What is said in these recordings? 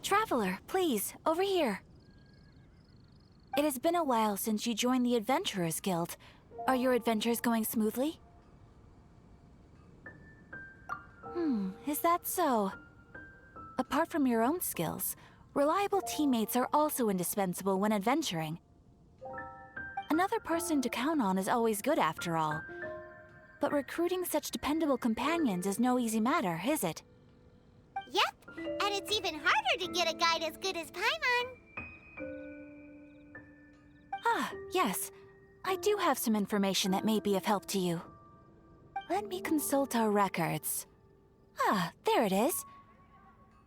Traveler, please, over here. It has been a while since you joined the Adventurers Guild. Are your adventures going smoothly? Is that so? Apart from your own skills, reliable teammates are also indispensable when adventuring. Another person to count on is always good after all. But recruiting such dependable companions is no easy matter, is it? Yep, and it's even harder to get a guide as good as Paimon. Ah, yes. I do have some information that may be of help to you. Let me consult our records. Ah, there it is.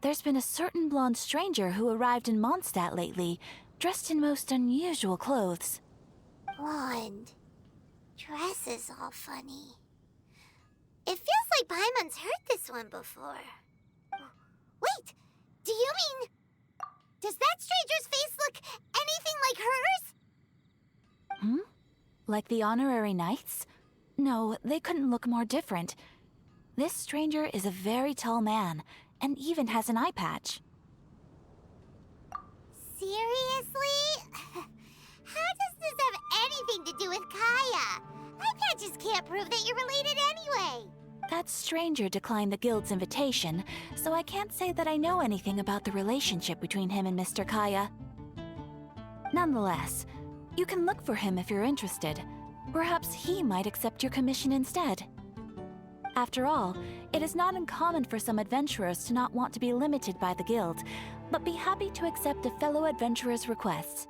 There's been a certain blonde stranger who arrived in Mondstadt lately, dressed in most unusual clothes. Blonde. Dresses all funny. It feels like Paimon's heard this one before. Wait, do you mean... Does that stranger's face look anything like hers? Like the honorary knights? No, they couldn't look more different. This stranger is a very tall man, and even has an eye patch. Seriously? How does this have anything to do with Kaya? Eye patches can't prove that you're related anyway. That stranger declined the guild's invitation, so I can't say that I know anything about the relationship between him and Mr. Kaya. Nonetheless, you can look for him if you're interested. Perhaps he might accept your commission instead. After all, it is not uncommon for some adventurers to not want to be limited by the guild, but be happy to accept a fellow adventurer's requests.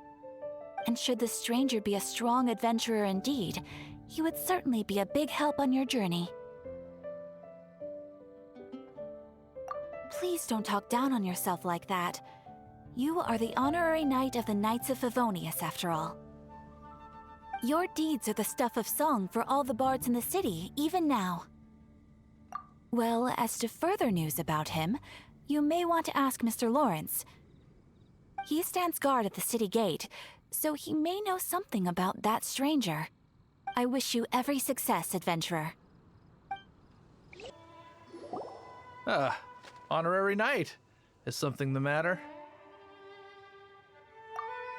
And should the stranger be a strong adventurer indeed, he would certainly be a big help on your journey. Please don't talk down on yourself like that. You are the honorary knight of the Knights of Favonius, after all. Your deeds are the stuff of song for all the bards in the city, even now. Well, as to further news about him, you may want to ask Mr. Lawrence. He stands guard at the city gate, so he may know something about that stranger. I wish you every success, adventurer. Honorary knight. Is something the matter?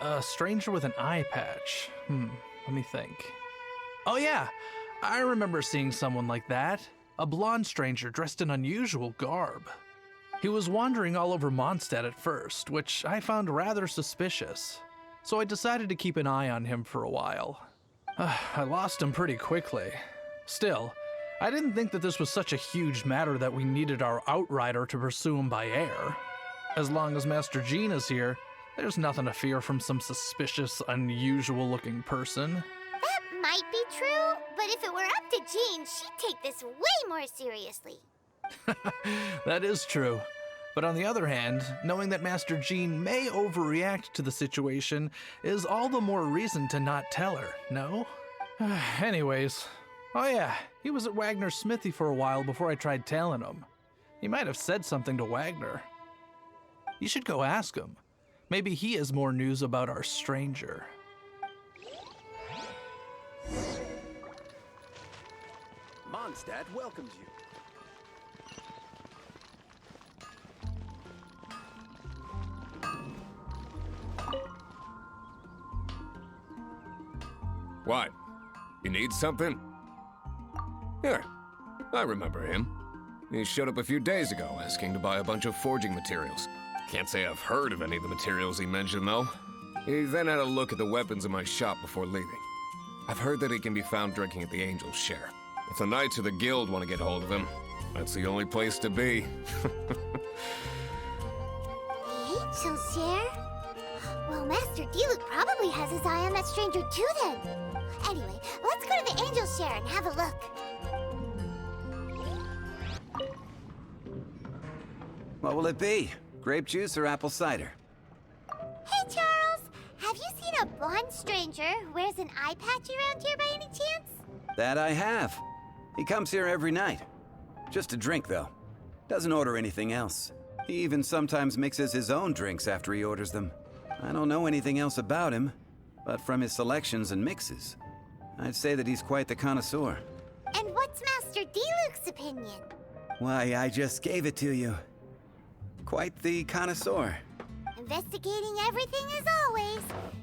A stranger with an eye patch. Let me think. Oh yeah, I remember seeing someone like that. A blonde stranger dressed in unusual garb. He was wandering all over Mondstadt at first, which I found rather suspicious. So I decided to keep an eye on him for a while. I lost him pretty quickly. Still, I didn't think that this was such a huge matter that we needed our outrider to pursue him by air. As long as Master Jean is here, there's nothing to fear from some suspicious, unusual-looking person. That might be true, but if it were up to Jean, she'd take this way more seriously. That is true. But on the other hand, knowing that Master Jean may overreact to the situation is all the more reason to not tell her, no? Anyways, oh yeah, he was at Wagner's smithy for a while before I tried telling him. He might have said something to Wagner. You should go ask him. Maybe he has more news about our stranger. Mondstadt welcomes you. What? You need something? Here, I remember him. He showed up a few days ago asking to buy a bunch of forging materials. Can't say I've heard of any of the materials he mentioned, though. He then had a look at the weapons in my shop before leaving. I've heard that he can be found drinking at the Angel's Share. If the Knights of the Guild want to get hold of him, that's the only place to be. The Angel's Share? Well, Master Diluc probably has his eye on that stranger too then. Anyway, let's go to the Angel's Share and have a look. What will it be? Grape juice or apple cider? Hey, Charles! Have you seen a blonde stranger who wears an eye patch around here by any chance? That I have. He comes here every night. Just to drink, though. Doesn't order anything else. He even sometimes mixes his own drinks after he orders them. I don't know anything else about him, but from his selections and mixes, I'd say that he's quite the connoisseur. And what's Master Diluc's opinion? Why, I just gave it to you. Quite the connoisseur. investigating everything as always.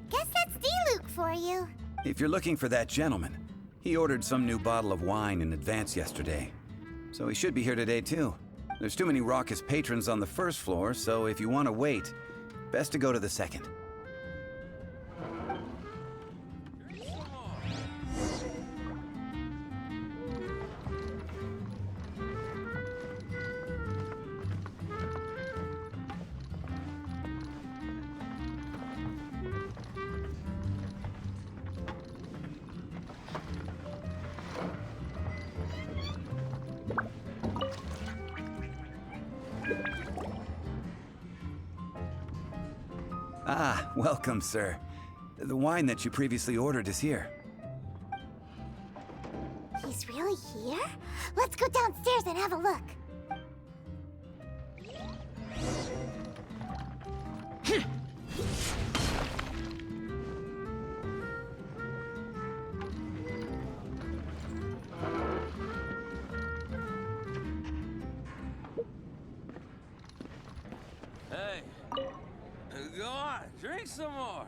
Guess that's D-Luke for you. If you're looking for that gentleman, he ordered some new bottle of wine in advance yesterday. So he should be here today too. There's too many raucous patrons on the first floor, so if you want to wait, best to go to the second. Ah, welcome, sir. The wine that you previously ordered is here. He's really here? Let's go downstairs and have a look. Hey, go on, drink some more.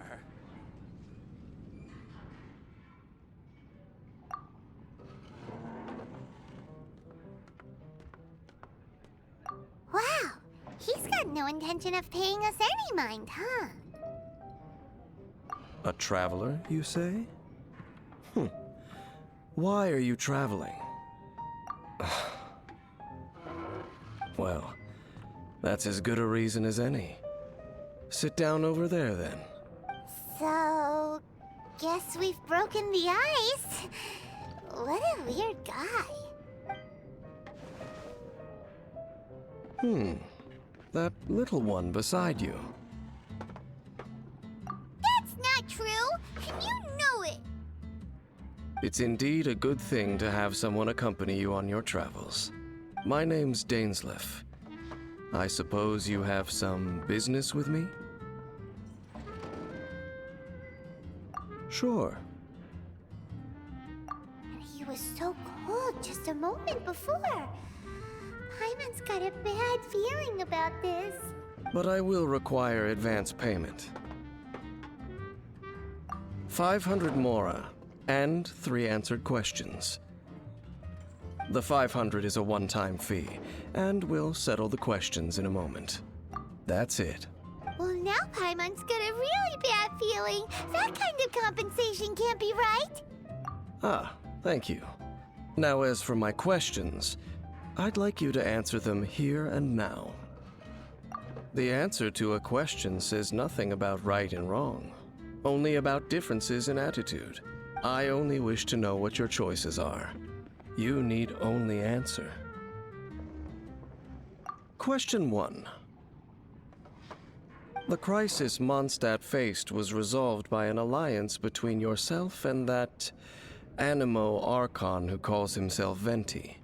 Wow, he's got no intention of paying us any mind, huh? A traveler, you say? Why are you traveling? Well, that's as good a reason as any. Sit down over there, then. So, guess we've broken the ice. What a weird guy. That little one beside you. That's not true, and you know it. It's indeed a good thing to have someone accompany you on your travels. My name's Dainsleif. I suppose you have some business with me? Sure. And he was so cold just a moment before. Paimon's got a bad feeling about this. But I will require advance payment. 500 mora, and 3 answered questions. The 500 is a one-time fee, and we'll settle the questions in a moment. That's it. Well, now Paimon's got a really bad feeling. That kind of compensation can't be right. Ah, thank you. Now, as for my questions, I'd like you to answer them here and now. The answer to a question says nothing about right and wrong, only about differences in attitude. I only wish to know what your choices are. You need only answer. Question 1. The crisis Mondstadt faced was resolved by an alliance between yourself and that Animo Archon who calls himself Venti.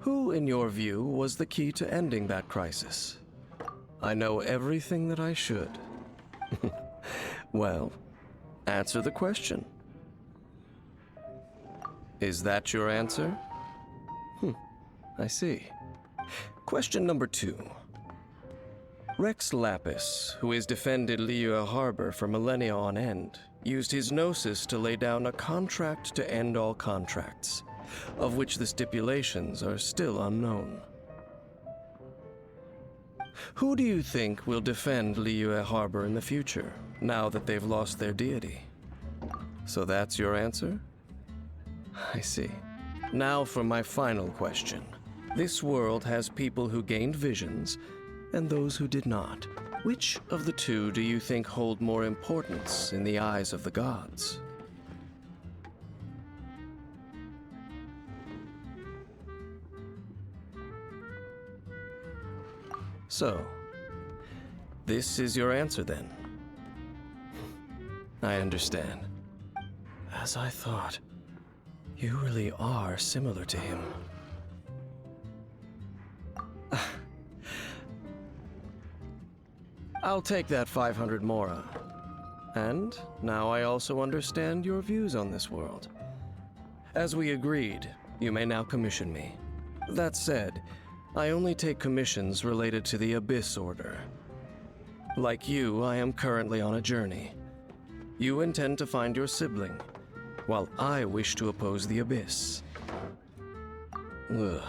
Who, in your view, was the key to ending that crisis? I know everything that I should. Well, answer the question. Is that your answer? I see. Question number 2. Rex Lapis, who has defended Liyue Harbor for millennia on end, used his gnosis to lay down a contract to end all contracts, of which the stipulations are still unknown. Who do you think will defend Liyue Harbor in the future, now that they've lost their deity? So that's your answer? I see. Now for my final question. This world has people who gained visions, and those who did not. Which of the two do you think hold more importance in the eyes of the gods? So, this is your answer then? I understand. As I thought, you really are similar to him. I'll take that 500 mora. And now I also understand your views on this world. As we agreed, you may now commission me. That said, I only take commissions related to the Abyss Order. Like you, I am currently on a journey. You intend to find your sibling, while I wish to oppose the Abyss. Ugh.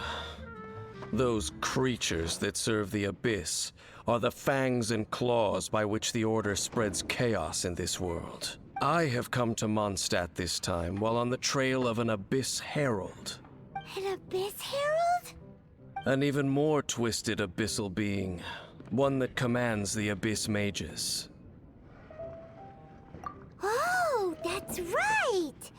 Those creatures that serve the Abyss are the fangs and claws by which the Order spreads chaos in this world. I have come to Mondstadt this time while on the trail of an Abyss Herald. An Abyss Herald? An even more twisted abyssal being, one that commands the Abyss Mages. Oh, that's right!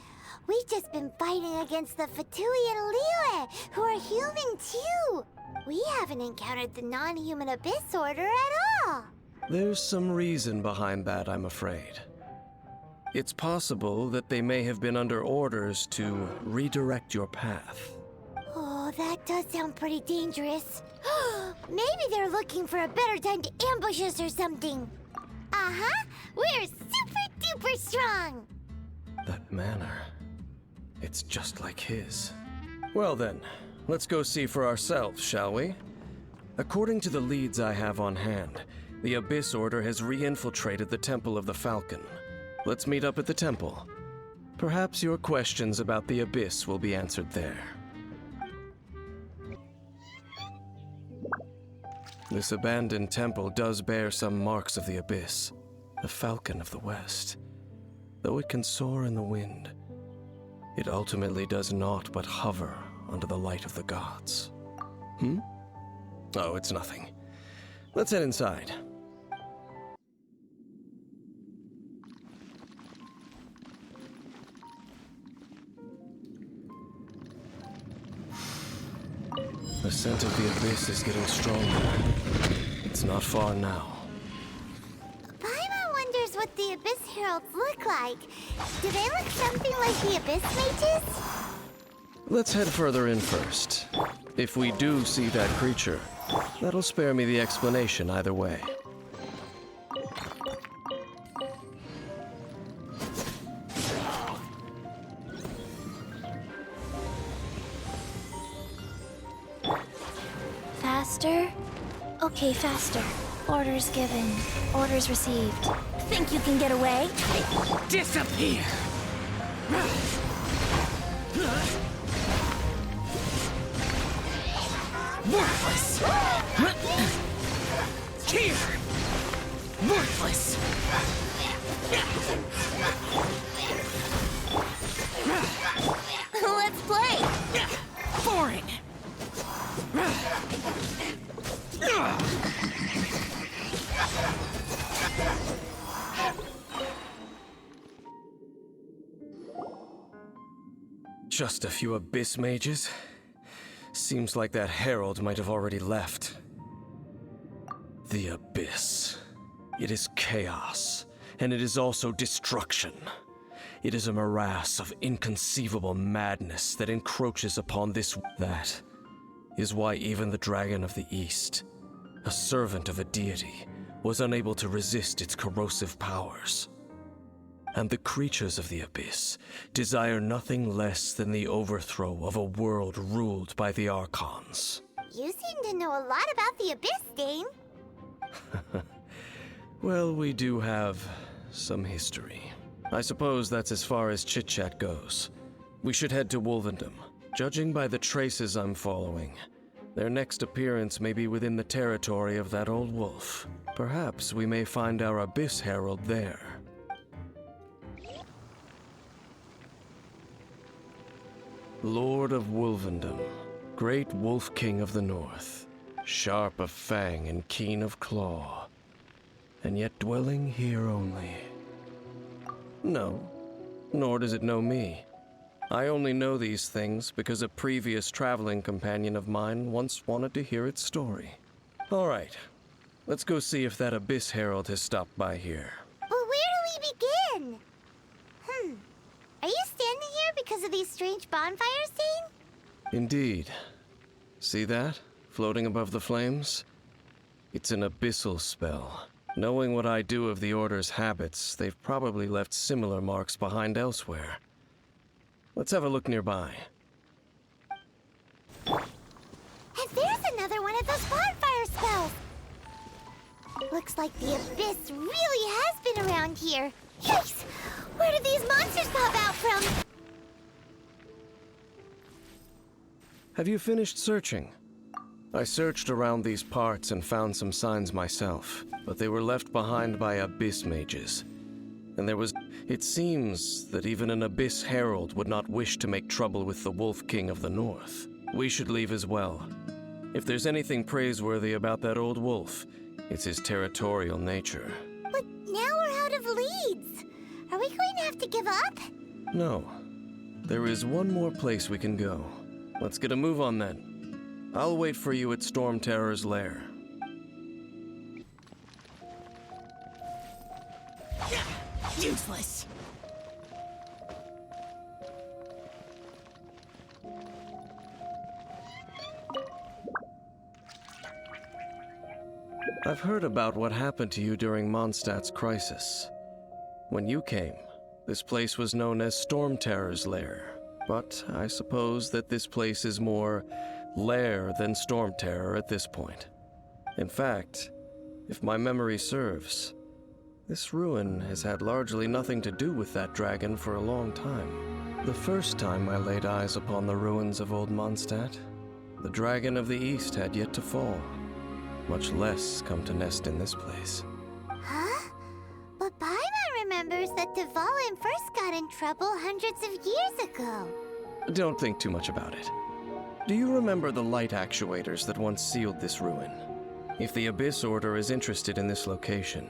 We've just been fighting against the Fatui and Liyue, who are human too! We haven't encountered the non-human Abyss Order at all! There's some reason behind that, I'm afraid. It's possible that they may have been under orders to redirect your path. Oh, that does sound pretty dangerous. Maybe they're looking for a better time to ambush us or something. Uh-huh! We're super-duper strong! That manner, it's just like his. Well then, let's go see for ourselves, shall we? According to the leads I have on hand, the Abyss Order has re-infiltrated the Temple of the Falcon. Let's meet up at the temple. Perhaps your questions about the Abyss will be answered there. This abandoned temple does bear some marks of the Abyss, the Falcon of the West. Though it can soar in the wind, it ultimately does naught but hover under the light of the gods. Oh, it's nothing. Let's head inside. The scent of the Abyss is getting stronger. It's not far now. Paimon wonders what the Abyss Heralds look like. Do they look something like the Abyss Mages? Let's head further in first. If we do see that creature, that'll spare me the explanation either way. Faster? Okay, faster. Orders given. Orders received. Think you can get away? Disappear! Worthless! Here! Worthless! Let's play! Boring! Just a few Abyss Mages? Seems like that Herald might have already left. The Abyss. It is chaos, and it is also destruction. It is a morass of inconceivable madness that encroaches upon this. That is why even the Dragon of the East, a servant of a deity, was unable to resist its corrosive powers. And the creatures of the Abyss desire nothing less than the overthrow of a world ruled by the Archons. You seem to know a lot about the Abyss, Dane. Well, we do have some history. I suppose that's as far as chit-chat goes. We should head to Wolvendom. Judging by the traces I'm following, their next appearance may be within the territory of that old wolf. Perhaps we may find our Abyss Herald there. Lord of Wolvendom, great Wolf King of the North, sharp of fang and keen of claw, and yet dwelling here only. No, nor does it know me. I only know these things because a previous traveling companion of mine once wanted to hear its story. All right, let's go see if that Abyss Herald has stopped by here. But where do we begin? Are you standing here because of these strange bonfires, Dane? Indeed. See that, floating above the flames? It's an abyssal spell. Knowing what I do of the Order's habits, they've probably left similar marks behind elsewhere. Let's have a look nearby. And there's another one of those bonfire spells! Looks like the abyss really has been around here. Yikes! Where did these monsters pop out from? Have you finished searching? I searched around these parts and found some signs myself, but they were left behind by abyss mages. And it seems that even an abyss herald would not wish to make trouble with the Wolf King of the North. We should leave as well. If there's anything praiseworthy about that old wolf, it's his territorial nature. But now we're out of leads. Are we going to have to give up? No. There is one more place we can go. Let's get a move on then. I'll wait for you at Storm Terror's lair. Useless. I've heard about what happened to you during Mondstadt's crisis. When you came, this place was known as Storm Terror's lair. But I suppose that this place is more lair than Storm Terror at this point. In fact, if my memory serves, this ruin has had largely nothing to do with that dragon for a long time. The first time I laid eyes upon the ruins of Old Mondstadt, the dragon of the East had yet to fall, much less come to nest in this place. Huh? But Paimon remembers that Dvalin first got in trouble hundreds of years ago. Don't think too much about it. Do you remember the light actuators that once sealed this ruin? If the Abyss Order is interested in this location,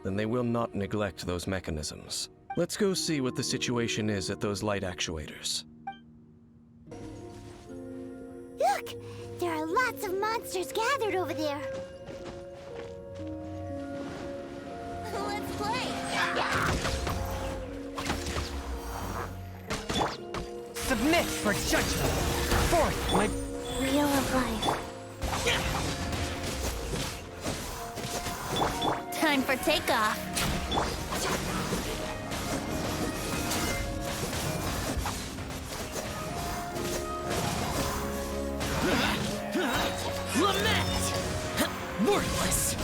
then they will not neglect those mechanisms. Let's go see what the situation is at those light actuators. Look! There are lots of monsters gathered over there. Let's play! Submit for judgment! Forth, my Wheel of life. Time for takeoff. lament! Worthless!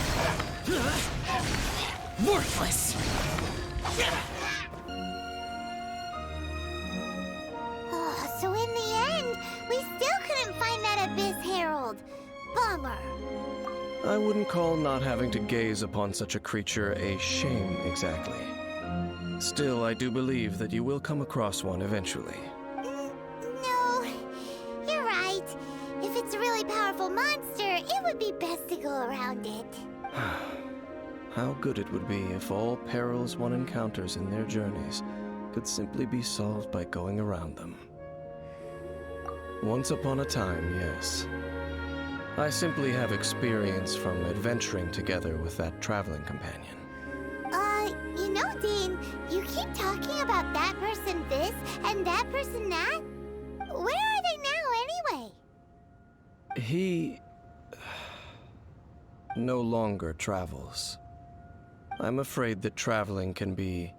Worthless! Oh, so in the end, we still couldn't find that Abyss Herald. Bummer. I wouldn't call not having to gaze upon such a creature a shame, exactly. Still, I do believe that you will come across one eventually. No, you're right. If it's a really powerful monster, it would be best to go around it. How good it would be if all perils one encounters in their journeys could simply be solved by going around them. Once upon a time, yes. I simply have experience from adventuring together with that traveling companion. You know, Dane, you keep talking about that person this and that person that. Where are they now, anyway? He no longer travels. I'm afraid that traveling can be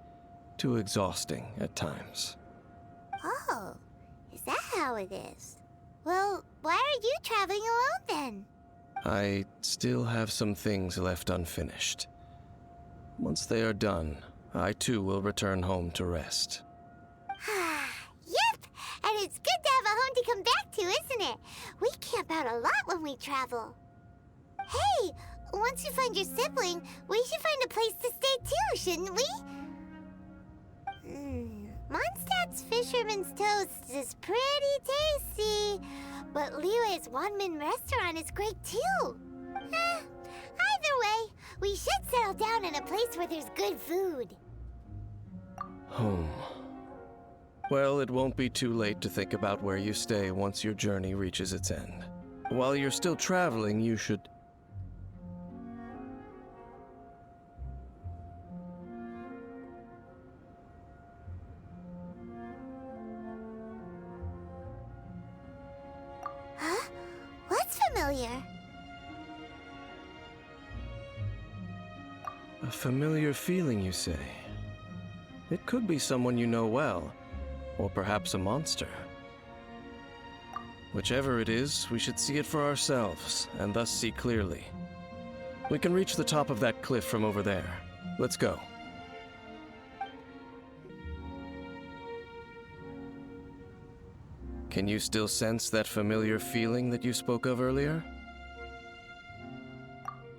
too exhausting at times. Oh, is that how it is? Well, why are you traveling alone then? I still have some things left unfinished. Once they are done, I too will return home to rest. Yep, and it's good to have a home to come back to, isn't it? We camp out a lot when we travel. Hey, once you find your sibling, we should find a place to stay too, shouldn't we? Mondstadt's Fisherman's Toast is pretty tasty, but Liyue's one-man restaurant is great too. Either way, we should settle down in a place where there's good food. Home. Well, it won't be too late to think about where you stay once your journey reaches its end. While you're still traveling, you should... Huh? What's familiar? A familiar feeling, you say? It could be someone you know well, or perhaps a monster. Whichever it is, we should see it for ourselves, and thus see clearly. We can reach the top of that cliff from over there. Let's go. Can you still sense that familiar feeling that you spoke of earlier?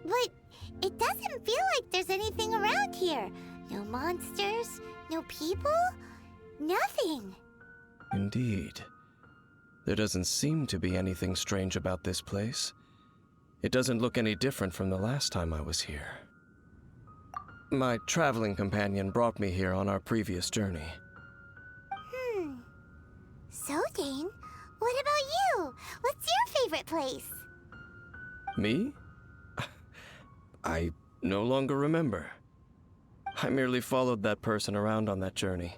But it doesn't feel like there's anything around here. No monsters, no people, nothing. Indeed. There doesn't seem to be anything strange about this place. It doesn't look any different from the last time I was here. My traveling companion brought me here on our previous journey. So, Dane, what about you? What's your favorite place? Me? I no longer remember. I merely followed that person around on that journey.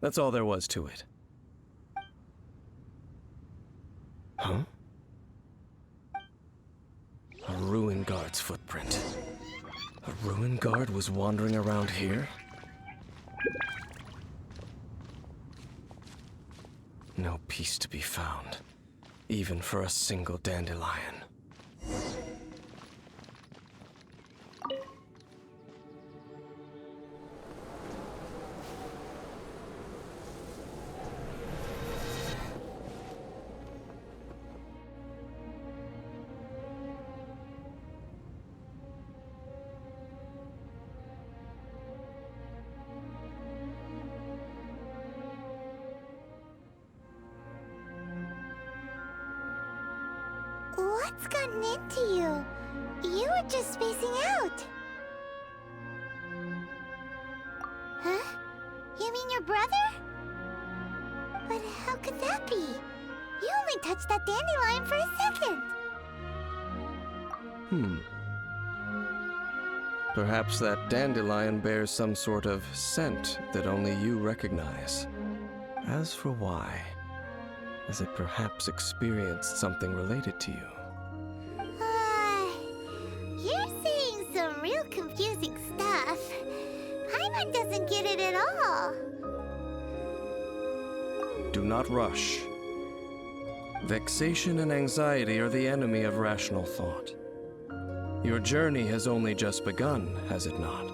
That's all there was to it. Huh? A ruin guard's footprint. A ruin guard was wandering around here? No peace to be found, even for a single dandelion. What's gotten into you? You were just spacing out. Huh? You mean your brother? But how could that be? You only touched that dandelion for a second. Perhaps that dandelion bears some sort of scent that only you recognize. As for why, has it perhaps experienced something related to you? You're saying some real confusing stuff. Paimon doesn't get it at all. Do not rush. Vexation and anxiety are the enemy of rational thought. Your journey has only just begun, has it not?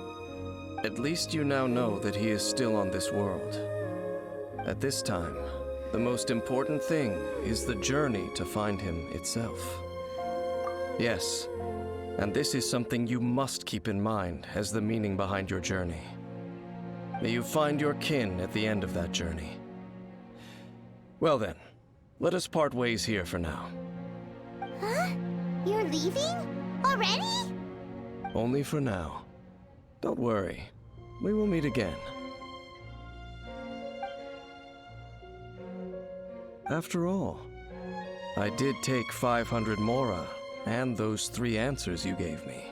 At least you now know that he is still on this world. At this time, the most important thing is the journey to find him itself. Yes, and this is something you must keep in mind as the meaning behind your journey. May you find your kin at the end of that journey. Well then, let us part ways here for now. Huh? You're leaving? Already? Only for now. Don't worry, we will meet again. After all, I did take 500 mora and those 3 answers you gave me.